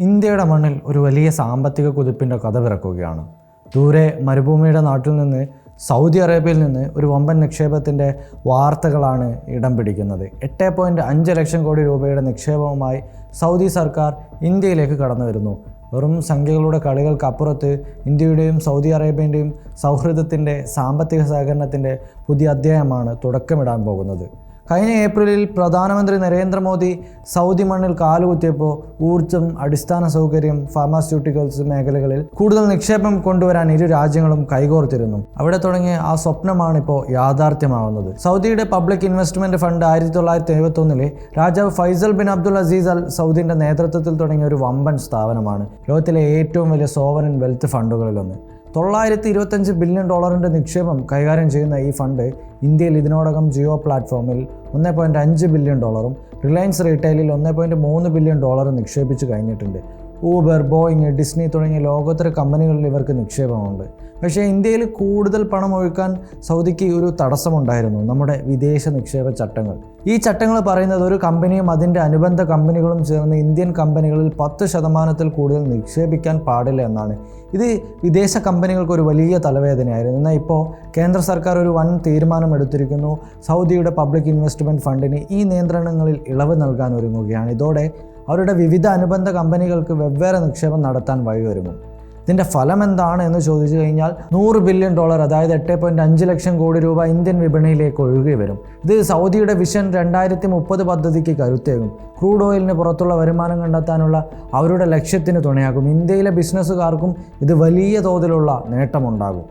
ഇന്ത്യയുടെ മണ്ണിൽ ഒരു വലിയ സാമ്പത്തിക കുതിപ്പിൻ്റെ കഥ പിറക്കുകയാണ്. ദൂരെ മരുഭൂമിയുടെ നാട്ടിൽ നിന്ന് സൗദി അറേബ്യയിൽ നിന്ന് ഒരു വമ്പൻ നിക്ഷേപത്തിൻ്റെ വാർത്തകളാണ് ഇടം പിടിക്കുന്നത്. 8.5 ലക്ഷം കോടി രൂപയുടെ നിക്ഷേപവുമായി സൗദി സർക്കാർ ഇന്ത്യയിലേക്ക് കടന്നു വരുന്നു. വെറും സംഖ്യകളുടെ കളികൾക്കപ്പുറത്ത് ഇന്ത്യയുടെയും സൗദി അറേബ്യൻ്റെയും സൗഹൃദത്തിൻ്റെ സാമ്പത്തിക സഹകരണത്തിൻ്റെ പുതിയ അധ്യായമാണ് തുടക്കമിടാൻ പോകുന്നത്. കഴിഞ്ഞ ഏപ്രിലിൽ പ്രധാനമന്ത്രി നരേന്ദ്രമോദി സൗദി മണ്ണിൽ കാലുകുത്തിയപ്പോൾ ഊർജ്ജം, അടിസ്ഥാന സൗകര്യം, ഫാർമാസ്യൂട്ടിക്കൽസ് മേഖലകളിൽ കൂടുതൽ നിക്ഷേപം കൊണ്ടുവരാൻ ഇരു രാജ്യങ്ങളും കൈകോർത്തിരുന്നു. അവിടെ തുടങ്ങിയ ആ സ്വപ്നമാണിപ്പോൾ യാഥാർത്ഥ്യമാവുന്നത്. സൗദിയുടെ പബ്ലിക് ഇൻവെസ്റ്റ്മെൻറ്റ് ഫണ്ട് 1971 രാജാവ് ഫൈസൽ ബിൻ അബ്ദുൽ അസീസ് അൽ സൗദിൻ്റെ നേതൃത്വത്തിൽ തുടങ്ങിയ ഒരു വമ്പൻ സ്ഥാപനമാണ്. ലോകത്തിലെ ഏറ്റവും വലിയ സോവറിൻ വെൽത്ത് ഫണ്ടുകളിലൊന്ന്. $925 ബില്യൺ നിക്ഷേപം കൈകാര്യം ചെയ്യുന്ന ഈ ഫണ്ട് ഇന്ത്യയിൽ ഇതിനോടകം ജിയോ പ്ലാറ്റ്ഫോമിൽ $1.5 ബില്യൺ, റിലയൻസ് റീറ്റെയിലിൽ $1.3 ബില്യൺ നിക്ഷേപിച്ചു കഴിഞ്ഞിട്ടുണ്ട്. ഊബർ, ബോയിങ്, ഡിസ്നി തുടങ്ങിയ ലോകോത്തര കമ്പനികളിൽ ഇവർക്ക് നിക്ഷേപമുണ്ട്. പക്ഷേ ഇന്ത്യയിൽ കൂടുതൽ പണം ഒഴുക്കാൻ സൗദിക്ക് ഒരു തടസ്സമുണ്ടായിരുന്നു: നമ്മുടെ വിദേശ നിക്ഷേപ ചട്ടങ്ങൾ. ഈ ചട്ടങ്ങൾ പറയുന്നത് ഒരു കമ്പനിയും അതിൻ്റെ അനുബന്ധ കമ്പനികളും ചേർന്ന് ഇന്ത്യൻ കമ്പനികളിൽ 10% കൂടുതൽ നിക്ഷേപിക്കാൻ പാടില്ല എന്നാണ്. ഇത് വിദേശ കമ്പനികൾക്ക് ഒരു വലിയ തലവേദനയായിരുന്നു. എന്നാൽ ഇപ്പോൾ കേന്ദ്ര സർക്കാർ ഒരു വൻ തീരുമാനം എടുത്തിരിക്കുന്നു. സൗദിയുടെ പബ്ലിക് ഇൻവെസ്റ്റ്മെൻറ്റ് ഫണ്ടിന് ഈ നിയന്ത്രണങ്ങളിൽ ഇളവ് നൽകാൻ ഒരുങ്ങുകയാണ്. ഇതോടെ അവരുടെ വിവിധ അനുബന്ധ കമ്പനികൾക്ക് വെവ്വേറെ നിക്ഷേപം നടത്താൻ വഴിയൊരുങ്ങും. ഇതിൻ്റെ ഫലം എന്താണ് എന്ന് ചോദിച്ചു കഴിഞ്ഞാൽ $100 ബില്യൺ, അതായത് 8.5 ലക്ഷം കോടി രൂപ ഇന്ത്യൻ വിപണിയിലേക്ക് ഒഴുകി വരും. ഇത് സൗദിയുടെ വിഷൻ 2030 പദ്ധതിക്ക് കരുത്തേകും. ക്രൂഡ് ഓയിലിന് പുറത്തുള്ള വരുമാനം കണ്ടെത്താനുള്ള അവരുടെ ലക്ഷ്യത്തിന് തുണയാകും. ഇന്ത്യയിലെ ബിസിനസ്സുകാർക്കും ഇത് വലിയ തോതിലുള്ള നേട്ടമുണ്ടാകും.